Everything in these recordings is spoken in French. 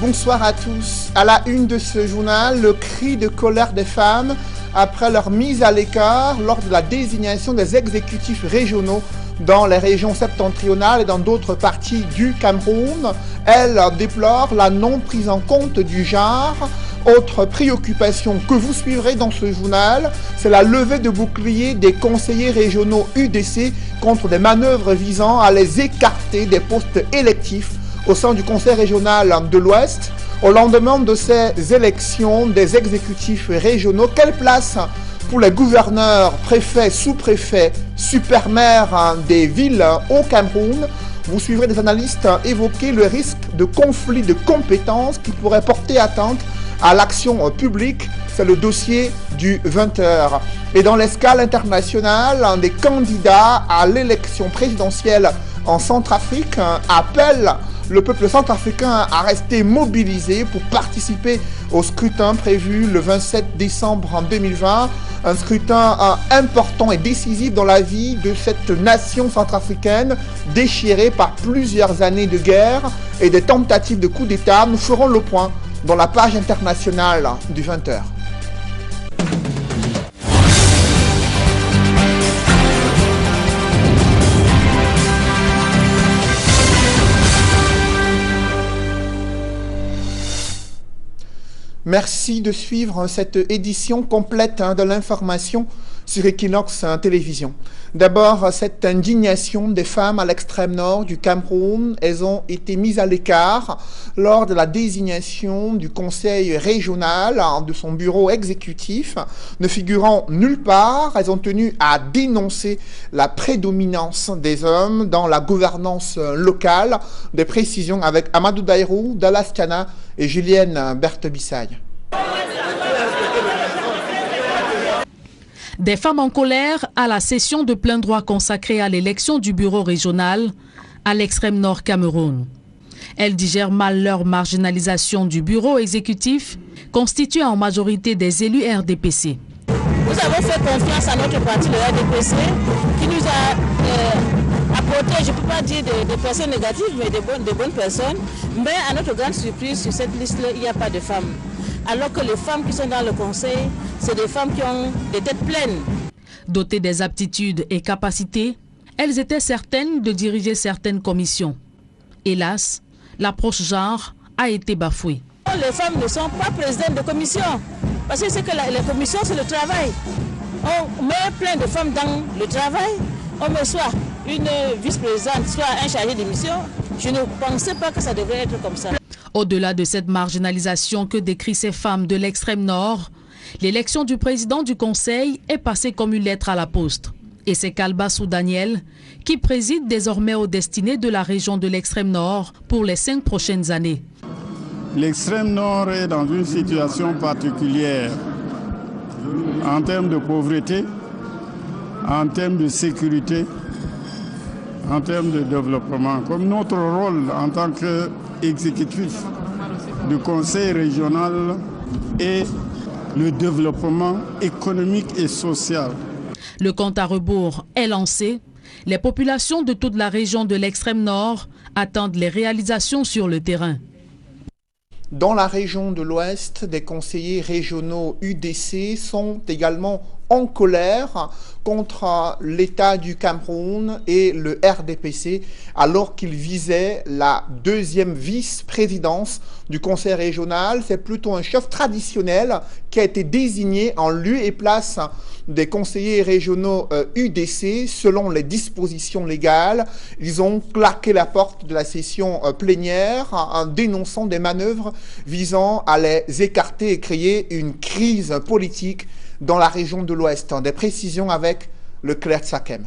Bonsoir à tous. À la une de ce journal, le cri de colère des femmes après leur mise à l'écart lors de la désignation des exécutifs régionaux dans les régions septentrionales et dans d'autres parties du Cameroun. Elles déplorent la non prise en compte du genre. Autre préoccupation que vous suivrez dans ce journal, c'est la levée de bouclier des conseillers régionaux UDC contre des manœuvres visant à les écarter des postes électifs au sein du Conseil régional de l'Ouest. Au lendemain de ces élections des exécutifs régionaux, quelle place pour les gouverneurs, préfets, sous-préfets, super-maires des villes au Cameroun? Vous suivrez des analystes évoquer le risque de conflit de compétences qui pourrait porter atteinte à l'action publique. C'est le dossier du 20h. Et dans l'escale internationale, un des candidats à l'élection présidentielle en Centrafrique appelle le peuple centrafricain à rester mobilisé pour participer au scrutin prévu le 27 décembre 2020. Un scrutin important et décisif dans la vie de cette nation centrafricaine déchirée par plusieurs années de guerre et des tentatives de coup d'État. Nous ferons le point dans la page internationale du 20h. Merci de suivre cette édition complète de l'information sur Equinox Télévision. D'abord, cette indignation des femmes à l'extrême nord du Cameroun. Elles ont été mises à l'écart lors de la désignation du conseil régional de son bureau exécutif. Ne figurant nulle part, elles ont tenu à dénoncer la prédominance des hommes dans la gouvernance locale. Des précisions avec Amadou Daïrou, Dallas Kana et Julienne Berthe-Bissaille. Des femmes en colère à la session de plein droit consacrée à l'élection du bureau régional à l'extrême nord Cameroun. Elles digèrent mal leur marginalisation du bureau exécutif, constitué en majorité des élus RDPC. Nous avons fait confiance à notre parti, le RDPC, qui nous a apporté, je ne peux pas dire des personnes négatives, mais de bonnes personnes. Mais à notre grande surprise, sur cette liste-là, il n'y a pas de femmes. Alors que les femmes qui sont dans le conseil, c'est des femmes qui ont des têtes pleines. Dotées des aptitudes et capacités, elles étaient certaines de diriger certaines commissions. Hélas, l'approche genre a été bafouée. Les femmes ne sont pas présidentes de commission, parce que c'est que les commissions, c'est le travail. On met plein de femmes dans le travail, on met soit une vice-présidente, soit un chargé de mission. Je ne pensais pas que ça devrait être comme ça. Au-delà de cette marginalisation que décrivent ces femmes de l'extrême nord, l'élection du président du conseil est passée comme une lettre à la poste. Et c'est Kalbassou Daniel qui préside désormais aux destinées de la région de l'extrême nord pour les 5 prochaines années. L'extrême nord est dans une situation particulière en termes de pauvreté, en termes de sécurité, en termes de développement. Comme notre rôle en tant qu'exécutif du conseil régional est le développement économique et social. Le compte à rebours est lancé. Les populations de toute la région de l'extrême nord attendent les réalisations sur le terrain. Dans la région de l'Ouest, des conseillers régionaux UDC sont également en colère contre l'État du Cameroun et le RDPC alors qu'ils visaient la deuxième vice-présidence du conseil régional. C'est plutôt un chef traditionnel qui a été désigné en lieu et place des conseillers régionaux UDC selon les dispositions légales. Ils ont claqué la porte de la session plénière en dénonçant des manœuvres visant à les écarter et créer une crise politique dans la région de l'Ouest. Des précisions avec le Claire Tsakem.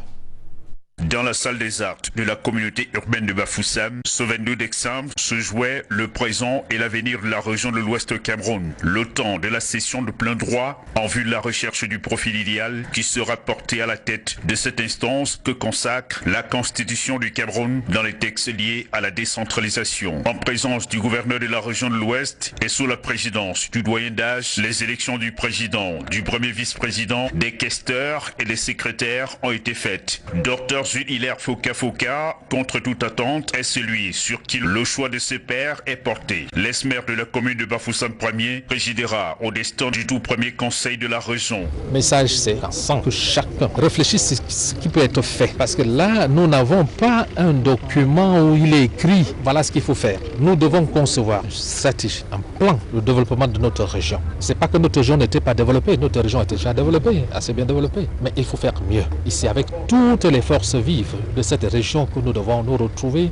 Dans la salle des arts de la communauté urbaine de Bafoussam, ce 22 décembre, se jouait le présent et l'avenir de la région de l'Ouest Cameroun. Le temps de la session de plein droit en vue de la recherche du profil idéal qui sera porté à la tête de cette instance que consacre la Constitution du Cameroun dans les textes liés à la décentralisation. En présence du gouverneur de la région de l'Ouest et sous la présidence du doyen d'âge, les élections du président, du premier vice-président, des questeurs et des secrétaires ont été faites. Docteurs une Hilaire Foka, contre toute attente, est celui sur qui le choix de ses pairs est porté. L'ex-maire de la commune de Bafoussam Ier présidera au destin du tout premier conseil de la région. Le message, c'est sans que chacun réfléchisse à ce qui peut être fait. Parce que là, nous n'avons pas un document où il est écrit, voilà ce qu'il faut faire. Nous devons concevoir une stratégie, un plan de développement de notre région. C'est pas que notre région n'était pas développée, notre région était déjà développée, assez bien développée. Mais il faut faire mieux. Ici, avec toutes les forces vives de cette région que nous devons nous retrouver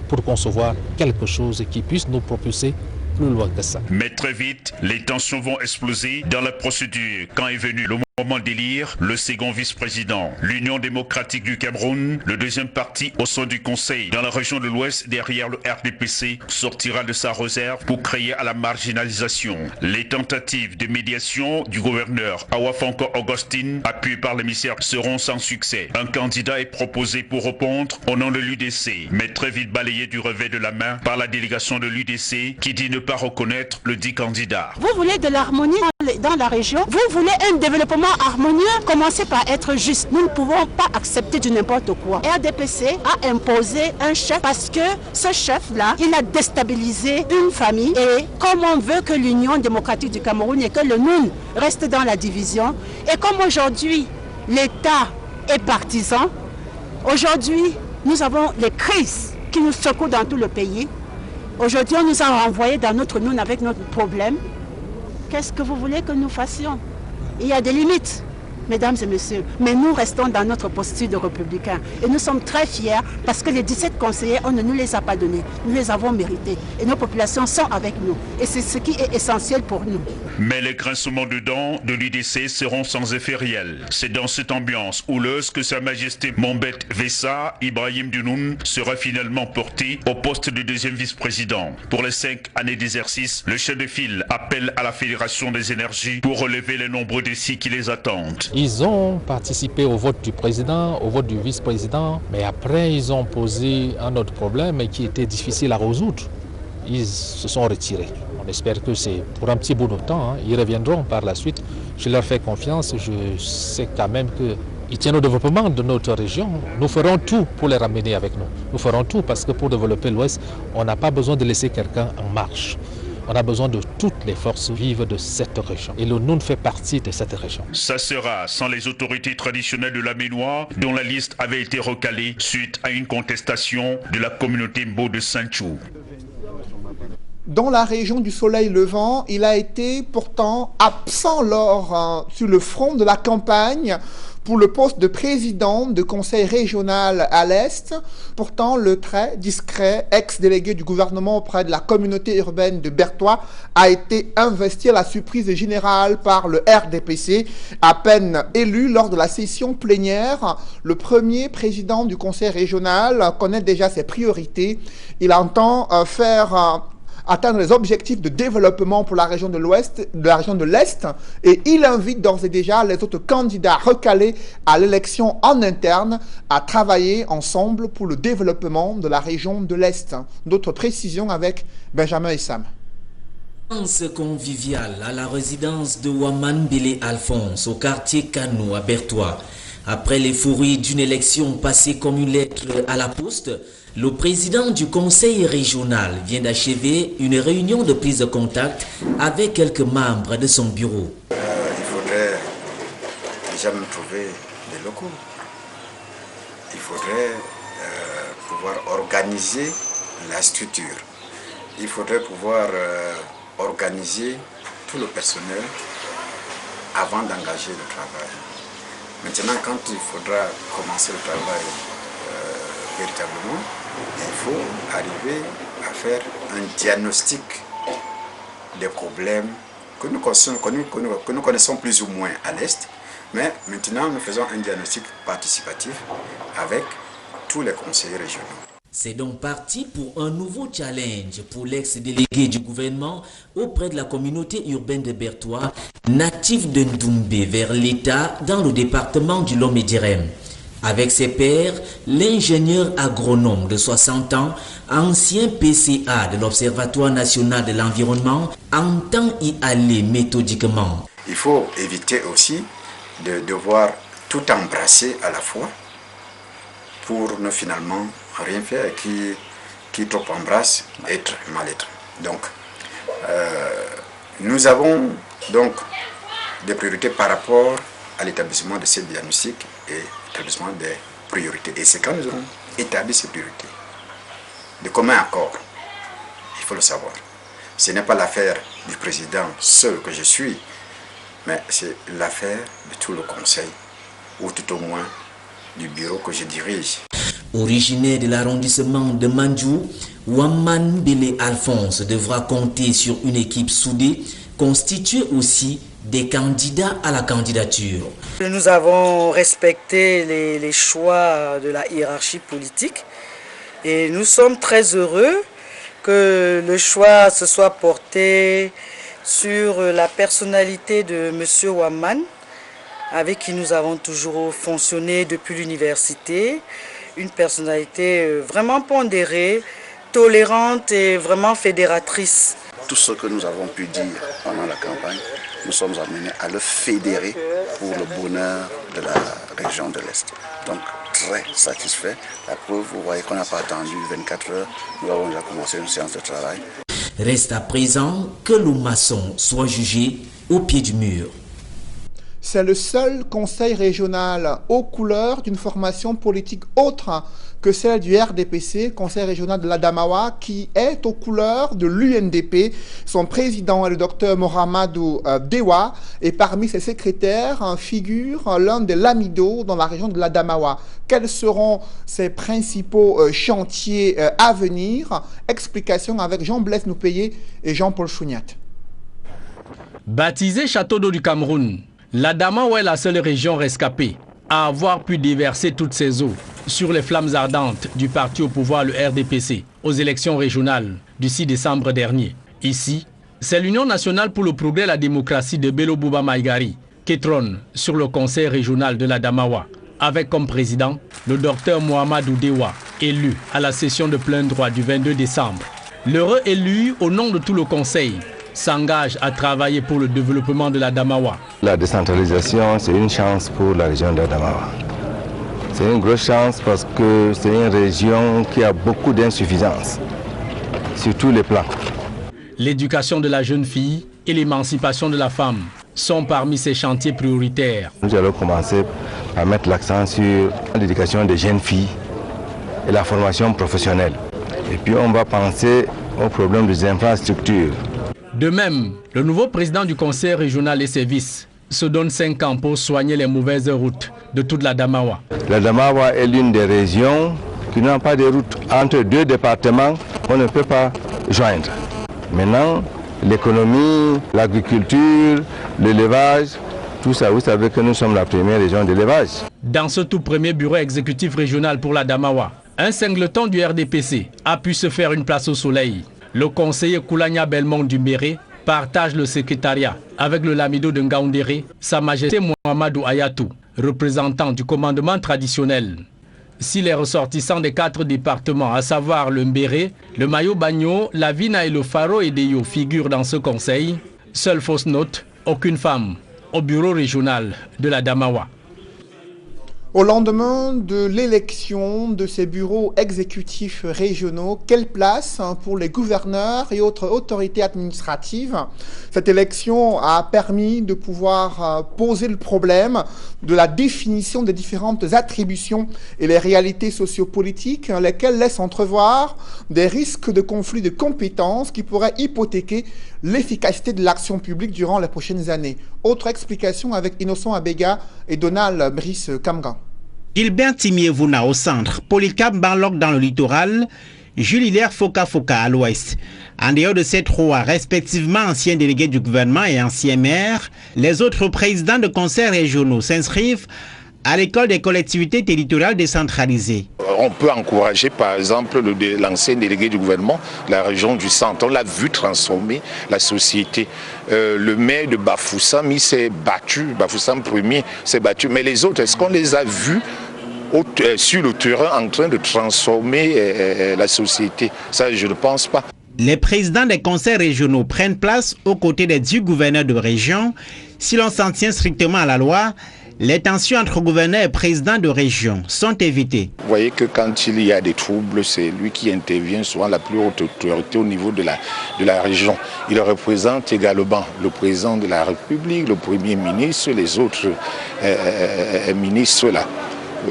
pour concevoir quelque chose qui puisse nous propulser plus loin que ça. Mais très vite, les tensions vont exploser dans la procédure quand est venu le moment d'élire le second vice-président. L'Union démocratique du Cameroun, le deuxième parti au sein du Conseil dans la région de l'Ouest derrière le RDPC, sortira de sa réserve pour créer à la marginalisation. Les tentatives de médiation du gouverneur Awafanko Augustine, appuyé par l'émissaire, seront sans succès. Un candidat est proposé pour répondre au nom de l'UDC, mais très vite balayé du revers de la main par la délégation de l'UDC qui dit ne pas reconnaître le dit candidat. Vous voulez de l'harmonie dans la région, vous voulez un développement harmonieux, commencez par être juste. Nous ne pouvons pas accepter du n'importe quoi. RDPC a imposé un chef parce que ce chef-là, il a déstabilisé une famille et comme on veut que l'Union démocratique du Cameroun et que le NUN reste dans la division et comme aujourd'hui l'État est partisan, aujourd'hui nous avons les crises qui nous secouent dans tout le pays. Aujourd'hui on nous a renvoyés dans notre NUN avec notre problème. Qu'est-ce que vous voulez que nous fassions? Il y a des limites, mesdames et messieurs, mais nous restons dans notre posture de républicains. Et nous sommes très fiers parce que les 17 conseillers, on ne nous les a pas donnés. Nous les avons mérités. Et nos populations sont avec nous. Et c'est ce qui est essentiel pour nous. Mais les grincements de dents de l'UDC seront sans effet réel. C'est dans cette ambiance houleuse que Sa Majesté Mombet Vessa Ibrahim Dunoun sera finalement porté au poste de deuxième vice-président. Pour les 5 années d'exercice, le chef de file appelle à la Fédération des énergies pour relever les nombreux défis qui les attendent. Ils ont participé au vote du président, au vote du vice-président, mais après ils ont posé un autre problème qui était difficile à résoudre. Ils se sont retirés. On espère que c'est pour un petit bout de temps, hein. Ils reviendront par la suite. Je leur fais confiance, je sais quand même qu'ils tiennent au développement de notre région. Nous ferons tout pour les ramener avec nous. Nous ferons tout parce que pour développer l'Ouest, on n'a pas besoin de laisser quelqu'un en marche. On a besoin de toutes les forces vives de cette région. Et le NUN fait partie de cette région. Ça sera sans les autorités traditionnelles de la Ménois, dont la liste avait été recalée suite à une contestation de la communauté Mbo de Saint-Chou. Dans la région du Soleil Levant, il a été pourtant absent sur le front de la campagne pour le poste de président de conseil régional à l'Est. Pourtant, le très discret ex-délégué du gouvernement auprès de la communauté urbaine de Bertois a été investi à la surprise générale par le RDPC. À peine élu lors de la session plénière, le premier président du conseil régional connaît déjà ses priorités. Il entend atteindre les objectifs de développement pour la région de l'Ouest, de la région de l'Est, et il invite d'ores et déjà les autres candidats recalés à l'élection en interne à travailler ensemble pour le développement de la région de l'Est. D'autres précisions avec Benjamin Essam. Convivial à la résidence de Waman Bélé Alphonse, au quartier Kanou à Bertois. Après l'euphorie d'une élection passée comme une lettre à la poste, le président du conseil régional vient d'achever une réunion de prise de contact avec quelques membres de son bureau. Il faudrait déjà me trouver des locaux. Il faudrait pouvoir organiser la structure. Il faudrait pouvoir organiser tout le personnel avant d'engager le travail. Maintenant, quand il faudra commencer le travail véritablement, il faut arriver à faire un diagnostic des problèmes que nous connaissons plus ou moins à l'Est, mais maintenant nous faisons un diagnostic participatif avec tous les conseillers régionaux. C'est donc parti pour un nouveau challenge pour l'ex-délégué du gouvernement auprès de la communauté urbaine de Bertois, natif de Ndoumbé, vers l'État dans le département du Lomé-Djerem. Avec ses pairs, l'ingénieur agronome de 60 ans, ancien PCA de l'Observatoire national de l'environnement, entend y aller méthodiquement. Il faut éviter aussi de devoir tout embrasser à la fois pour ne finalement rien faire et qui trop embrasse être mal-être. Donc, nous avons donc des priorités par rapport à l'établissement de ces diagnostics et l'établissement des priorités. Et c'est quand nous aurons établi ces priorités, de commun accord, il faut le savoir. Ce n'est pas l'affaire du président seul que je suis, mais c'est l'affaire de tout le conseil, ou tout au moins du bureau que je dirige. Originaire de l'arrondissement de Mandjou, Ouamman Bélé Alphonse devra compter sur une équipe soudée, constituée aussi des candidats à la candidature. Nous avons respecté les choix de la hiérarchie politique et nous sommes très heureux que le choix se soit porté sur la personnalité de M. Ouamman, avec qui nous avons toujours fonctionné depuis l'université. Une personnalité vraiment pondérée, tolérante et vraiment fédératrice. Tout ce que nous avons pu dire pendant la campagne, nous sommes amenés à le fédérer pour le bonheur de la région de l'Est. Donc très satisfait. La preuve, vous voyez qu'on n'a pas attendu 24 heures, nous avons déjà commencé une séance de travail. Reste à présent que le maçon soit jugé au pied du mur. C'est le seul conseil régional aux couleurs d'une formation politique autre que celle du RDPC, conseil régional de l'Adamawa, qui est aux couleurs de l'UNDP. Son président est le docteur Mohamedou Dewa, et parmi ses secrétaires figure l'un des Lamido dans la région de l'Adamawa. Quels seront ses principaux chantiers à venir? Explication avec Jean-Blaise Noupéé et Jean-Paul Chouniat. Baptisé Château d'eau du Cameroun, l'Adamawa est la seule région rescapée à avoir pu déverser toutes ses eaux sur les flammes ardentes du parti au pouvoir, le RDPC, aux élections régionales du 6 décembre dernier. Ici, c'est l'Union nationale pour le progrès et la démocratie de Bello Bouba Maïgari qui trône sur le conseil régional de l'Adamawa, avec comme président le docteur Mohamedou Dewa, élu à la session de plein droit du 22 décembre. L'heureux élu, au nom de tout le conseil, s'engage à travailler pour le développement de l'Adamawa. La décentralisation, c'est une chance pour la région d'Adamawa. C'est une grosse chance parce que c'est une région qui a beaucoup d'insuffisances sur tous les plans. L'éducation de la jeune fille et l'émancipation de la femme sont parmi ces chantiers prioritaires. Nous allons commencer à mettre l'accent sur l'éducation des jeunes filles et la formation professionnelle. Et puis on va penser au problème des infrastructures. De même, le nouveau président du conseil régional et ses vices se donne 5 ans pour soigner les mauvaises routes de toute l'Adamawa. L'Adamawa est l'une des régions qui n'ont pas de route entre deux départements qu'on ne peut pas joindre. Maintenant, l'économie, l'agriculture, l'élevage, tout ça, vous savez que nous sommes la première région d'élevage. Dans ce tout premier bureau exécutif régional pour l'Adamawa, un singleton du RDPC a pu se faire une place au soleil. Le conseiller Koulania Belmont du Méré partage le secrétariat avec le Lamido de Ngaoundéré, Sa Majesté Mohamedou Ayatou, représentant du commandement traditionnel. Si les ressortissants des 4 départements, à savoir le Mbéré, le Mayo-Bagno, la Vina et le Faro et Deyo figurent dans ce conseil, seule fausse note, aucune femme au bureau régional de l'Adamawa. Au lendemain de l'élection de ces bureaux exécutifs régionaux, quelle place pour les gouverneurs et autres autorités administratives? Cette élection a permis de pouvoir poser le problème de la définition des différentes attributions et les réalités sociopolitiques, lesquelles laissent entrevoir des risques de conflit de compétences qui pourraient hypothéquer l'efficacité de l'action publique durant les prochaines années. Autre explication avec Innocent Abega et Donald Brice Kamgan. Gilbert Timier-Vouna au centre, Polycarpe Barlock dans le littoral, Jules Hilaire Foka à l'ouest. En dehors de ces 3, respectivement anciens délégués du gouvernement et anciens maires, les autres présidents de conseils régionaux s'inscrivent à l'école des collectivités territoriales décentralisées. On peut encourager par exemple l'ancien délégué du gouvernement, la région du centre. On l'a vu transformer la société. Le maire de Bafoussam, il s'est battu, Bafoussam premier s'est battu. Mais les autres, est-ce qu'on les a vus sur le terrain en train de transformer la société? Ça, je ne pense pas. Les présidents des conseils régionaux prennent place aux côtés des 10 gouverneurs de région. Si l'on s'en tient strictement à la loi, Les tensions entre gouverneurs et présidents de région sont évitées. Vous voyez que quand il y a des troubles, c'est lui qui intervient, souvent la plus haute autorité au niveau de la région. Il représente également le président de la République, le Premier ministre, les autres ministres là,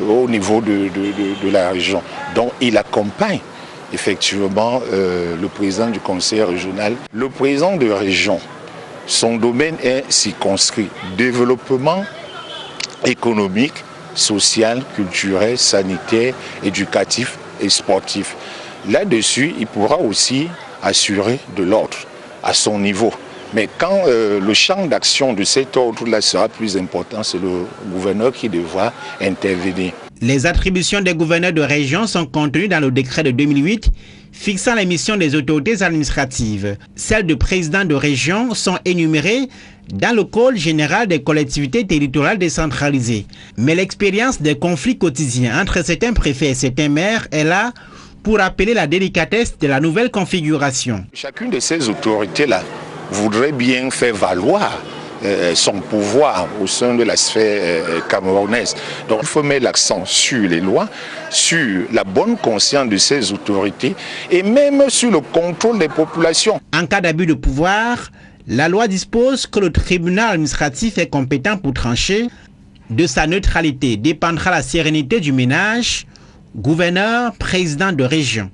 au niveau de la région. Donc il accompagne effectivement le président du conseil régional. Le président de région, son domaine est circonscrit. Développement économique, social, culturel, sanitaire, éducatif et sportif. Là-dessus, il pourra aussi assurer de l'ordre à son niveau. Mais quand le champ d'action de cet ordre-là sera plus important, c'est le gouverneur qui devra intervenir. Les attributions des gouverneurs de région sont contenues dans le décret de 2008 fixant les missions des autorités administratives. Celles de présidents de région sont énumérées dans le Code général des collectivités territoriales décentralisées. Mais l'expérience des conflits quotidiens entre certains préfets et certains maires est là pour rappeler la délicatesse de la nouvelle configuration. Chacune de ces autorités-là voudrait bien faire valoir son pouvoir au sein de la sphère camerounaise. Donc il faut mettre l'accent sur les lois, sur la bonne conscience de ces autorités et même sur le contrôle des populations. En cas d'abus de pouvoir, la loi dispose que le tribunal administratif est compétent pour trancher. De sa neutralité dépendra la sérénité du ménage, gouverneur, président de région.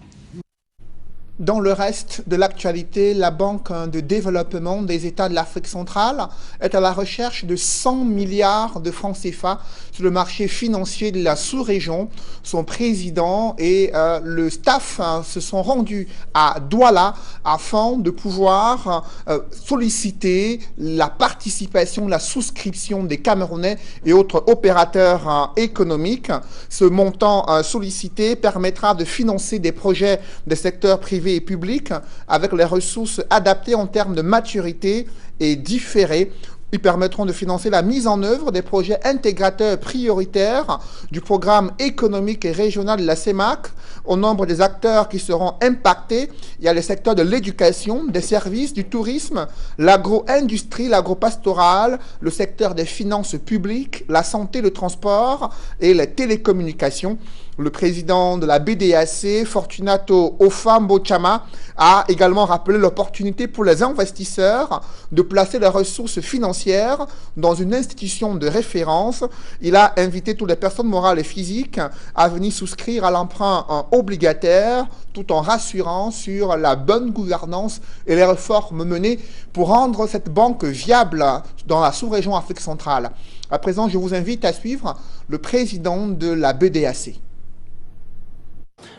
Dans le reste de l'actualité, la Banque de développement des États de l'Afrique centrale est à la recherche de 100 milliards de francs CFA sur le marché financier de la sous-région. Son président et le staff se sont rendus à Douala afin de pouvoir solliciter la participation, la souscription des Camerounais et autres opérateurs économiques. Ce montant sollicité permettra de financer des projets des secteurs privés et publics avec les ressources adaptées en termes de maturité et différées. Ils permettront de financer la mise en œuvre des projets intégrateurs prioritaires du programme économique et régional de la CEMAC. Au nombre des acteurs qui seront impactés, il y a les secteurs de l'éducation, des services, du tourisme, l'agro-industrie, l'agro-pastoral, le secteur des finances publiques, la santé, le transport et les télécommunications. Le président de la BDAC, Fortunato Ofambo Chama, a également rappelé l'opportunité pour les investisseurs de placer leurs ressources financières dans une institution de référence. Il a invité toutes les personnes morales et physiques à venir souscrire à l'emprunt obligataire tout en rassurant sur la bonne gouvernance et les réformes menées pour rendre cette banque viable dans la sous-région Afrique centrale. À présent, je vous invite à suivre le président de la BDAC.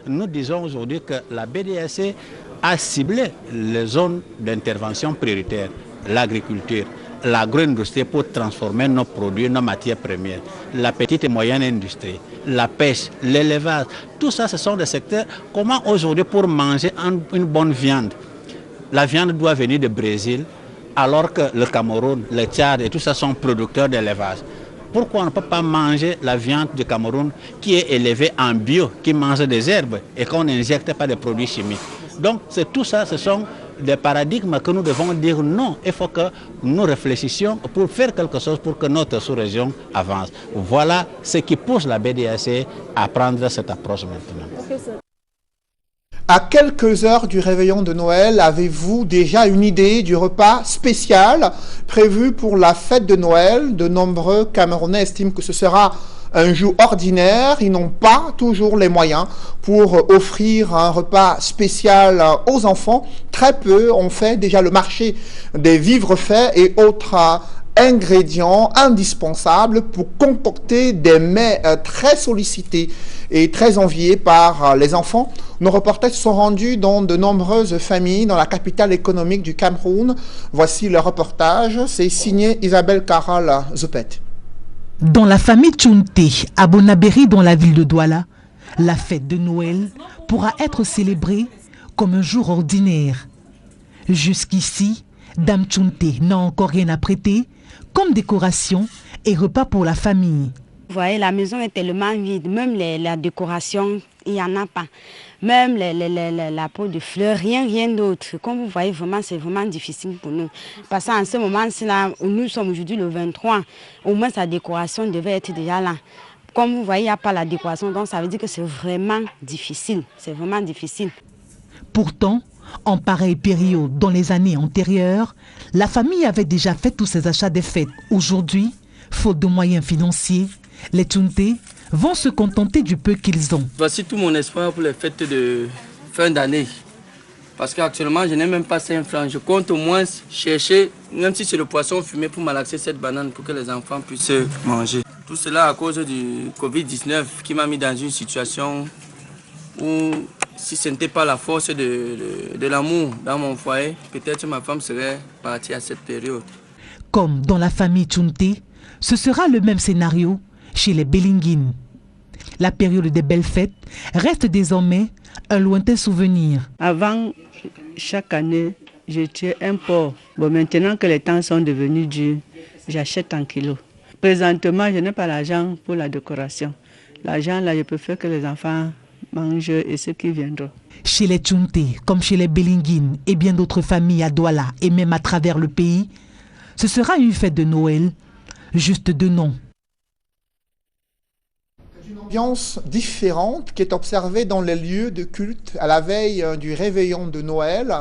Nous disons aujourd'hui que la BDAC a ciblé les zones d'intervention prioritaires, l'agriculture, l'agro-industrie pour transformer nos produits, nos matières premières, la petite et moyenne industrie, la pêche, l'élevage. Tout ça, ce sont des secteurs. Comment aujourd'hui pour manger une bonne viande? La viande doit venir du Brésil, alors que le Cameroun, le Tchad et tout ça sont producteurs d'élevage. Pourquoi on ne peut pas manger la viande du Cameroun qui est élevée en bio, qui mange des herbes et qu'on n'injecte pas de produits chimiques? Donc c'est tout ça, ce sont des paradigmes que nous devons dire non. Il faut que nous réfléchissions pour faire quelque chose pour que notre sous-région avance. Voilà ce qui pousse la BDAC à prendre cette approche maintenant. À quelques heures du réveillon de Noël, avez-vous déjà une idée du repas spécial prévu pour la fête de Noël? De nombreux Camerounais estiment que ce sera un jour ordinaire. Ils n'ont pas toujours les moyens pour offrir un repas spécial aux enfants. Très peu ont fait déjà le marché des vivres faits et autres ingrédients indispensables pour concocter des mets très sollicités et très enviés par les enfants. Nos reporters se sont rendus dans de nombreuses familles dans la capitale économique du Cameroun. Voici le reportage, c'est signé Isabelle Carole Zopet. Dans la famille Tchounté, à Bonabéry, dans la ville de Douala, la fête de Noël pourra être célébrée comme un jour ordinaire. Jusqu'ici, Dame Tchounté n'a encore rien à prêter comme décoration et repas pour la famille. Vous voyez, la maison est tellement vide, même la décoration il n'y en a pas. Même la peau de fleurs, rien d'autre. Comme vous voyez, vraiment, c'est vraiment difficile pour nous. Parce qu'en ce moment-là, nous sommes aujourd'hui le 23, au moins sa décoration devait être déjà là. Comme vous voyez, il n'y a pas la décoration, donc ça veut dire que c'est vraiment difficile. C'est vraiment difficile. Pourtant, en pareille période, dans les années antérieures, la famille avait déjà fait tous ses achats des fêtes. Aujourd'hui, faute de moyens financiers, les Tchounté vont se contenter du peu qu'ils ont. Voici tout mon espoir pour les fêtes de fin d'année. Parce qu'actuellement, je n'ai même pas 5 francs. Je compte au moins chercher, même si c'est le poisson fumé, pour malaxer cette banane pour que les enfants puissent manger. Tout cela à cause du Covid-19 qui m'a mis dans une situation où, si ce n'était pas la force de l'amour dans mon foyer, peut-être ma femme serait partie à cette période. Comme dans la famille Tchounté, ce sera le même scénario chez les Bélinguines. La période des belles fêtes reste désormais un lointain souvenir. Avant, chaque année, je tuais un porc. Bon, maintenant que les temps sont devenus durs, j'achète en kilos. Présentement, je n'ai pas l'argent pour la décoration. L'argent, là, je peux faire que les enfants mangent et ceux qui viendront. Chez les Tchounté, comme chez les Bélinguines et bien d'autres familles à Douala et même à travers le pays, ce sera une fête de Noël, juste de nom. Une ambiance différente qui est observée dans les lieux de culte à la veille du réveillon de Noël.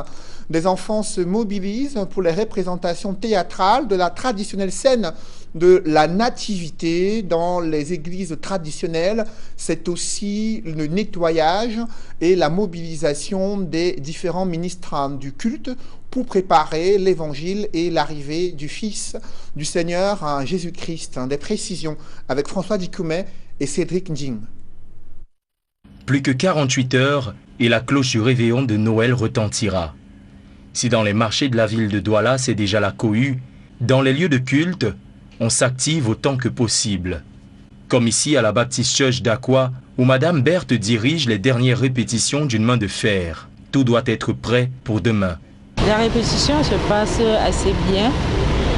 Des enfants se mobilisent pour les représentations théâtrales de la traditionnelle scène de la nativité dans les églises traditionnelles. C'est aussi le nettoyage et la mobilisation des différents ministres du culte pour préparer l'évangile et l'arrivée du Fils du Seigneur Jésus-Christ. Des précisions avec François Dikoumet et Cédric Ndjing. Plus que 48 heures et la cloche du réveillon de Noël retentira. Si dans les marchés de la ville de Douala, c'est déjà la cohue, dans les lieux de culte, on s'active autant que possible. Comme ici à la Baptist Church d'Aqua, où Madame Berthe dirige les dernières répétitions d'une main de fer. Tout doit être prêt pour demain. La répétition se passe assez bien.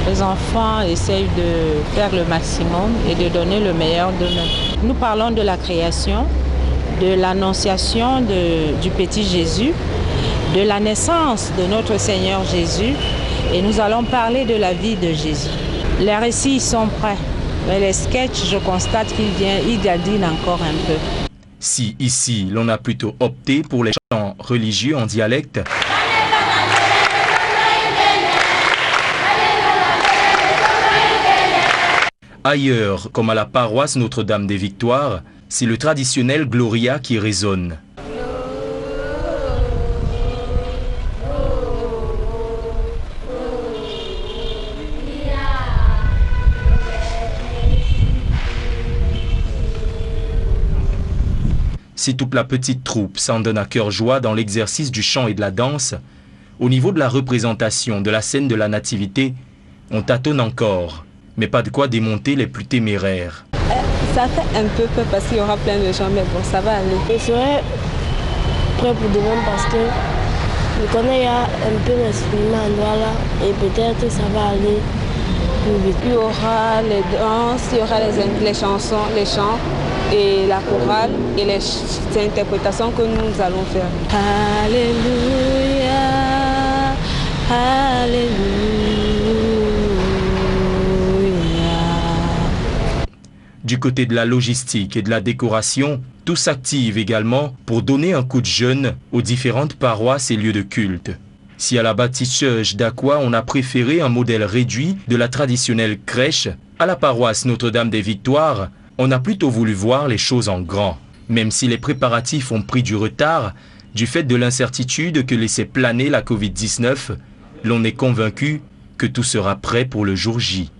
Les enfants essayent de faire le maximum et de donner le meilleur d'eux-mêmes. Nous parlons de la création, de l'annonciation du petit Jésus, de la naissance de notre Seigneur Jésus, et nous allons parler de la vie de Jésus. Les récits sont prêts, mais les sketchs, je constate qu'ils gadinent encore un peu. Si ici, l'on a plutôt opté pour les chants religieux en dialecte, ailleurs, comme à la paroisse Notre-Dame des Victoires, c'est le traditionnel Gloria qui résonne. Si toute la petite troupe s'en donne à cœur joie dans l'exercice du chant et de la danse, au niveau de la représentation de la scène de la Nativité, on tâtonne encore, mais pas de quoi démonter les plus téméraires. Ça fait un peu peur parce qu'il y aura plein de gens, mais bon, ça va aller. Je serai prêt pour demain parce que je connais il y a un peu d'instrument à Douala et peut-être ça va aller plus vite. Il y aura les danses, il y aura les chansons, les chants et la chorale et les interprétations que nous allons faire. Alléluia, Alléluia. Du côté de la logistique et de la décoration, tout s'active également pour donner un coup de jeune aux différentes paroisses et lieux de culte. Si à la Baptist Church d'Aqua, on a préféré un modèle réduit de la traditionnelle crèche, à la paroisse Notre-Dame des Victoires, on a plutôt voulu voir les choses en grand. Même si les préparatifs ont pris du retard, du fait de l'incertitude que laissait planer la Covid-19, l'on est convaincu que tout sera prêt pour le jour J.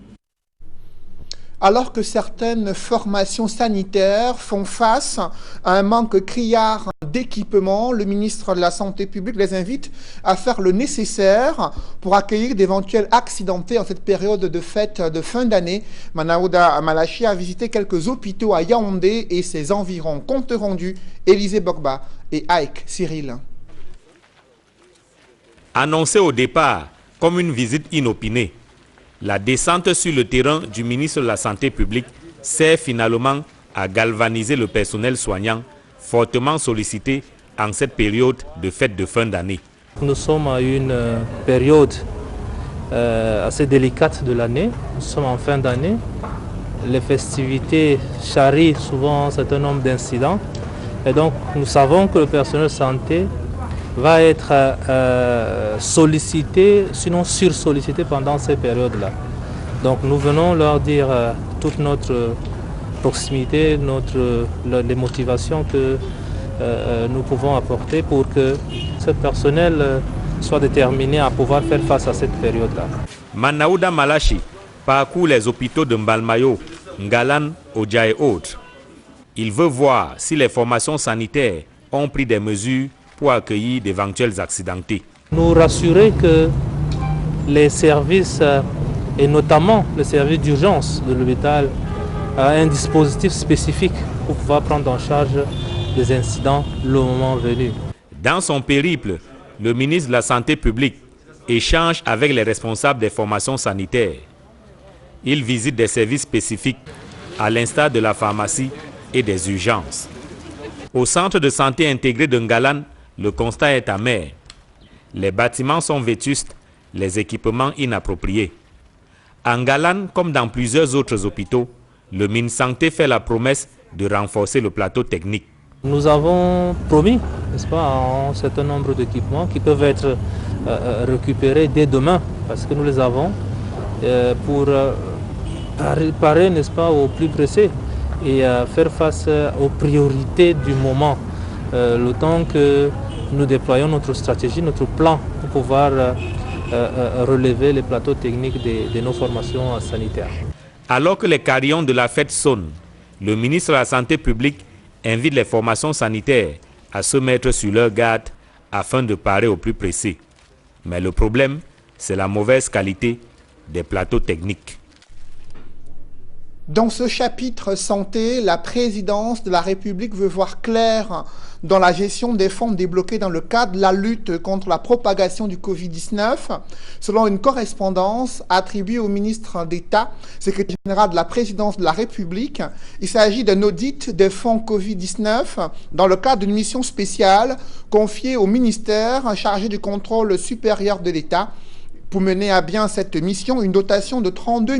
Alors que certaines formations sanitaires font face à un manque criard d'équipement, le ministre de la Santé publique les invite à faire le nécessaire pour accueillir d'éventuels accidentés en cette période de fête de fin d'année. Manaouda Malachi a visité quelques hôpitaux à Yaoundé et ses environs. Compte rendu, Élisée Bogba et Aïk Cyril. Annoncé au départ comme une visite inopinée, la descente sur le terrain du ministre de la Santé publique sert finalement à galvaniser le personnel soignant fortement sollicités en cette période de fête de fin d'année. Nous sommes à une période assez délicate de l'année. Nous sommes en fin d'année. Les festivités charrient souvent un certain nombre d'incidents. Et donc nous savons que le personnel de santé va être sollicité, sinon sursollicité pendant ces périodes-là. Donc nous venons leur dire toute notre proximité, les motivations que nous pouvons apporter pour que ce personnel soit déterminé à pouvoir faire face à cette période-là. Manaouda Malachi parcourt les hôpitaux de Mbalmayo, Ngalan, Odja et autres. Il veut voir si les formations sanitaires ont pris des mesures pour accueillir d'éventuels accidentés. Nous rassurer que les services, et notamment le service d'urgence de l'hôpital, a un dispositif spécifique pour pouvoir prendre en charge des incidents le moment venu. Dans son périple, le ministre de la Santé publique échange avec les responsables des formations sanitaires. Il visite des services spécifiques, à l'instar de la pharmacie et des urgences. Au centre de santé intégré de Ngalan, le constat est amer. Les bâtiments sont vétustes, les équipements inappropriés. À Ngalan, comme dans plusieurs autres hôpitaux, le MinSanté fait la promesse de renforcer le plateau technique. Nous avons promis, n'est-ce pas, un certain nombre d'équipements qui peuvent être récupérés dès demain, parce que nous les avons, pour parer, n'est-ce pas, au plus pressé et faire face aux priorités du moment, le temps que nous déployons notre stratégie, notre plan pour pouvoir relever les plateaux techniques de nos formations sanitaires. Alors que les carillons de la fête sonnent, le ministre de la Santé publique invite les formations sanitaires à se mettre sur leur garde afin de parer au plus pressé. Mais le problème, c'est la mauvaise qualité des plateaux techniques. Dans ce chapitre santé, la présidence de la République veut voir clair dans la gestion des fonds débloqués dans le cadre de la lutte contre la propagation du Covid-19. Selon une correspondance attribuée au ministre d'État, secrétaire général de la présidence de la République, il s'agit d'un audit des fonds Covid-19 dans le cadre d'une mission spéciale confiée au ministère chargé du contrôle supérieur de l'État. Pour mener à bien cette mission, une dotation de 32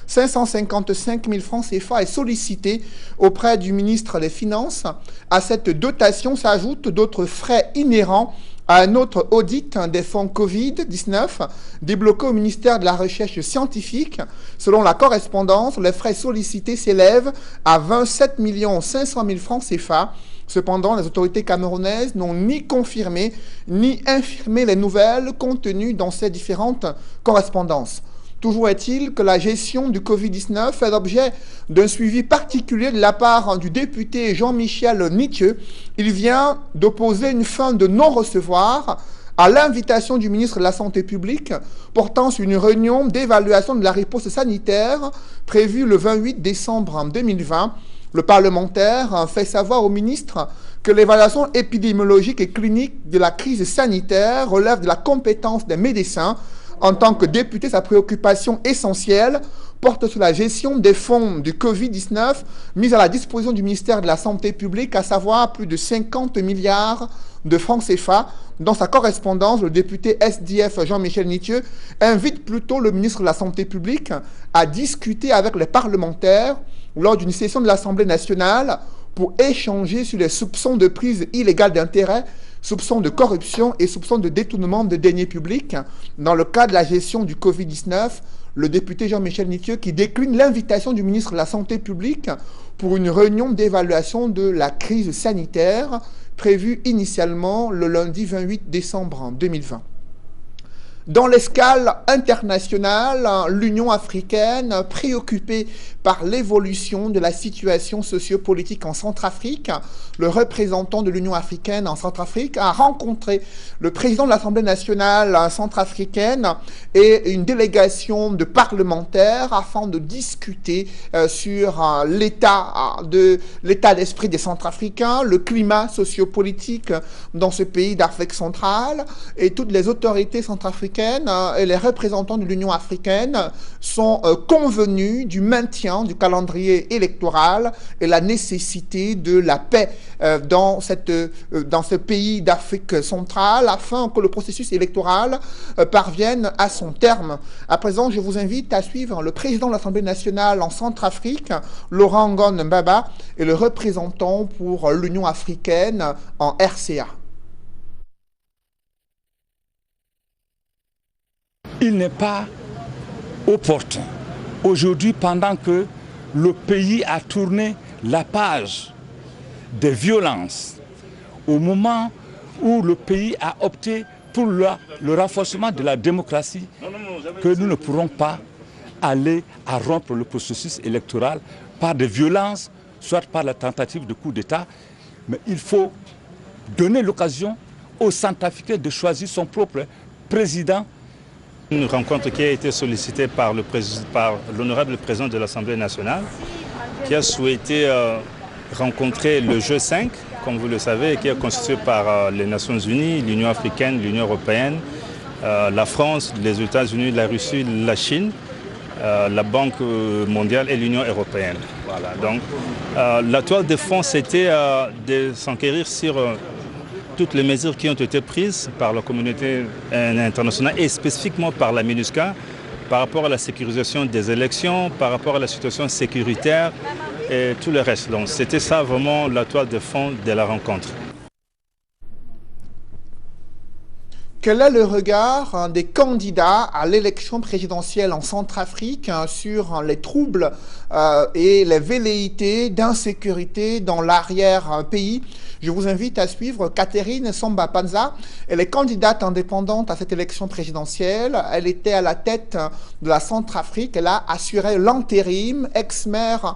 555 000 francs CFA est sollicitée auprès du ministre des Finances. À cette dotation s'ajoutent d'autres frais inhérents à un autre audit des fonds Covid-19 débloqués au ministère de la Recherche scientifique. Selon la correspondance, les frais sollicités s'élèvent à 27 500 000 francs CFA. Cependant, les autorités camerounaises n'ont ni confirmé ni infirmé les nouvelles contenues dans ces différentes correspondances. Toujours est-il que la gestion du Covid-19 fait l'objet d'un suivi particulier de la part du député Jean-Michel Nitieux. Il vient d'opposer une fin de non-recevoir à l'invitation du ministre de la Santé publique portant sur une réunion d'évaluation de la riposte sanitaire prévue le 28 décembre 2020. Le parlementaire fait savoir au ministre que l'évaluation épidémiologique et clinique de la crise sanitaire relève de la compétence des médecins. En tant que député, sa préoccupation essentielle porte sur la gestion des fonds du Covid-19 mis à la disposition du ministère de la Santé publique, à savoir plus de 50 milliards de francs CFA. Dans sa correspondance, le député SDF Jean-Michel Nitieux invite plutôt le ministre de la Santé publique à discuter avec les parlementaires lors d'une session de l'Assemblée nationale pour échanger sur les soupçons de prise illégale d'intérêt, soupçons de corruption et soupçons de détournement de deniers publics dans le cadre de la gestion du Covid-19. Le député Jean-Michel Nitieux qui décline l'invitation du ministre de la Santé publique pour une réunion d'évaluation de la crise sanitaire prévue initialement le lundi 28 décembre 2020. Dans l'escale internationale, l'Union africaine, préoccupée par l'évolution de la situation sociopolitique en Centrafrique, le représentant de l'Union africaine en Centrafrique a rencontré le président de l'Assemblée nationale centrafricaine et une délégation de parlementaires afin de discuter sur l'état d'esprit des Centrafricains, le climat sociopolitique dans ce pays d'Afrique centrale, et toutes les autorités centrafricaines africaine et les représentants de l'Union africaine sont convenus du maintien du calendrier électoral et la nécessité de la paix dans ce pays d'Afrique centrale afin que le processus électoral parvienne à son terme. À présent, je vous invite à suivre le président de l'Assemblée nationale en Centrafrique, Laurent Ngon Mbaba, et le représentant pour l'Union africaine en RCA. Il n'est pas opportun aujourd'hui, pendant que le pays a tourné la page des violences, au moment où le pays a opté pour le renforcement de la démocratie, que nous ne pourrons pas aller à rompre le processus électoral par des violences, soit par la tentative de coup d'État, mais il faut donner l'occasion aux Centrafricains de choisir son propre président. Une rencontre qui a été sollicitée par l'honorable président de l'Assemblée nationale, qui a souhaité rencontrer le G5, comme vous le savez, qui est constitué par les Nations Unies, l'Union africaine, l'Union européenne, la France, les États-Unis, la Russie, la Chine, la Banque mondiale et l'Union européenne. Voilà. Donc, la toile de fond, c'était de s'enquérir sur toutes les mesures qui ont été prises par la communauté internationale et spécifiquement par la MINUSCA par rapport à la sécurisation des élections, par rapport à la situation sécuritaire et tout le reste. Donc, c'était ça vraiment la toile de fond de la rencontre. Quel est le regard des candidats à l'élection présidentielle en Centrafrique sur les troubles et les velléités d'insécurité dans l'arrière-pays? Je vous invite à suivre Catherine Samba Panza. Elle est candidate indépendante à cette élection présidentielle. Elle était à la tête de la Centrafrique. Elle a assuré l'intérim, ex-maire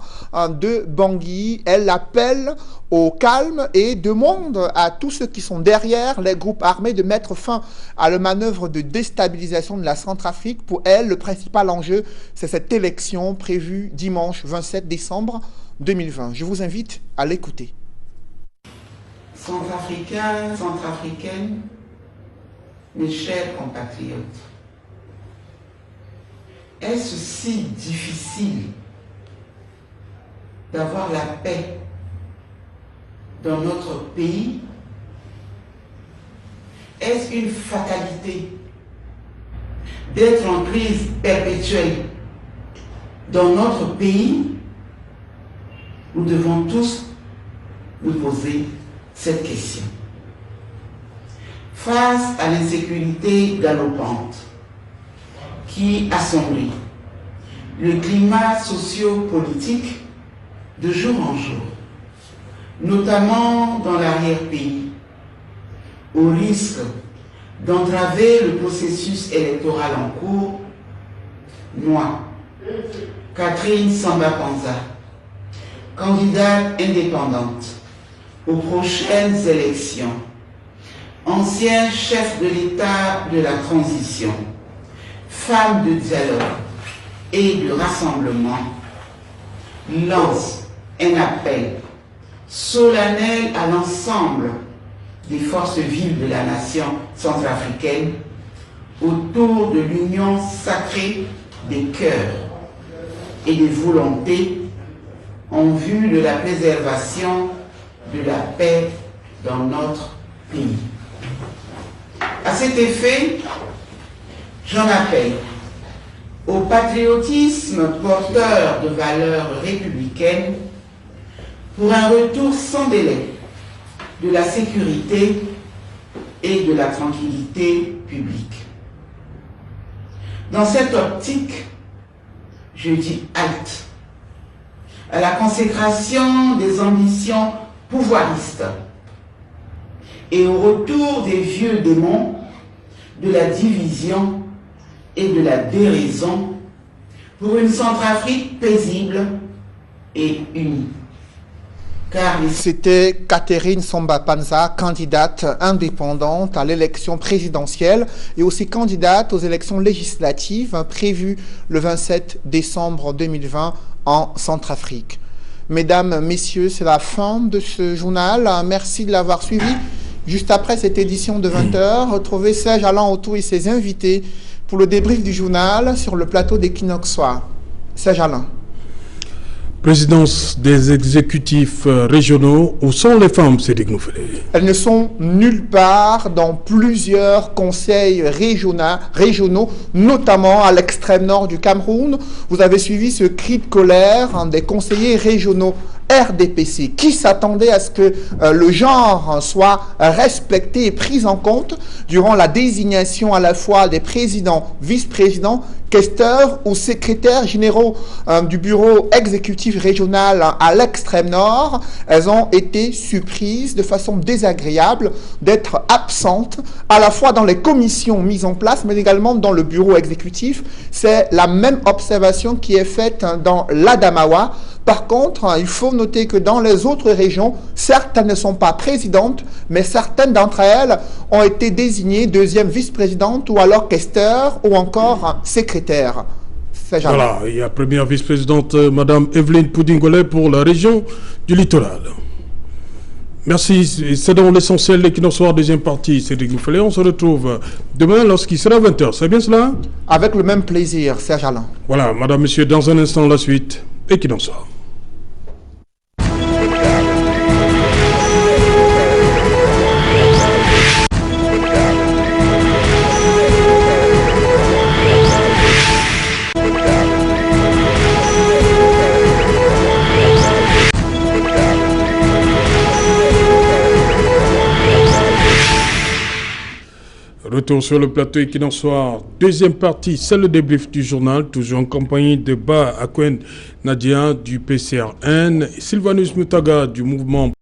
de Bangui. Elle appelle au calme et demande à tous ceux qui sont derrière les groupes armés de mettre fin à la manœuvre de déstabilisation de la Centrafrique. Pour elle, le principal enjeu, c'est cette élection prévue dimanche 27 décembre 2020. Je vous invite à l'écouter. Centrafricains, Centrafricaines, mes chers compatriotes, est-ce si difficile d'avoir la paix dans notre pays? Est-ce une fatalité d'être en crise perpétuelle dans notre pays? Nous devons tous nous poser cette question. Face à l'insécurité galopante qui assombrit le climat socio-politique de jour en jour, notamment dans l'arrière-pays, au risque d'entraver le processus électoral en cours, moi, Catherine Samba Panza, candidate indépendante aux prochaines élections, ancien chef de l'État de la transition, femme de dialogue et de rassemblement, lance un appel solennel à l'ensemble des forces vives de la nation centrafricaine autour de l'union sacrée des cœurs et des volontés en vue de la préservation de la paix dans notre pays. À cet effet, j'en appelle au patriotisme porteur de valeurs républicaines pour un retour sans délai de la sécurité et de la tranquillité publique. Dans cette optique, je dis halte à la consécration des ambitions pouvoiristes et au retour des vieux démons de la division et de la déraison pour une Centrafrique paisible et unie. C'était Catherine Samba Panza, candidate indépendante à l'élection présidentielle et aussi candidate aux élections législatives prévues le 27 décembre 2020 en Centrafrique. Mesdames, Messieurs, c'est la fin de ce journal. Merci de l'avoir suivi. Juste après cette édition de 20h, retrouvez Serge Alain Autou et ses invités pour le débrief du journal sur le plateau d'Equinox Soir. Serge Alain. Présidence des exécutifs régionaux, où sont les femmes, Cédric Noufelé? Elles ne sont nulle part dans plusieurs conseils régionaux, notamment à l'extrême nord du Cameroun. Vous avez suivi ce cri de colère des conseillers régionaux RDPC, qui s'attendait à ce que le genre soit respecté et pris en compte durant la désignation à la fois des présidents, vice-présidents, questeurs ou secrétaires généraux du bureau exécutif régional à l'extrême nord. Elles ont été surprises de façon désagréable d'être absentes à la fois dans les commissions mises en place mais également dans le bureau exécutif. C'est la même observation qui est faite dans l'Adamawa. Par contre, il faut noter que dans les autres régions, certaines ne sont pas présidentes, mais certaines d'entre elles ont été désignées deuxième vice-présidente ou alors questeur ou encore secrétaire. Voilà, il y a première vice-présidente, Madame Evelyne Poudingolé pour la région du littoral. Merci, c'est dans l'essentiel d'Equinox Soir, deuxième partie. Cédric Noufelé, on se retrouve demain lorsqu'il sera 20h, c'est bien cela? Avec le même plaisir, Serge Alain. Voilà, Madame, Monsieur, dans un instant la suite, Equinox Soir. Retour sur le plateau Equinox Soir, deuxième partie, c'est le débrief du journal, toujours en compagnie de Ba Akwen Nadia du PCRN, Sylvanus Mutaga du mouvement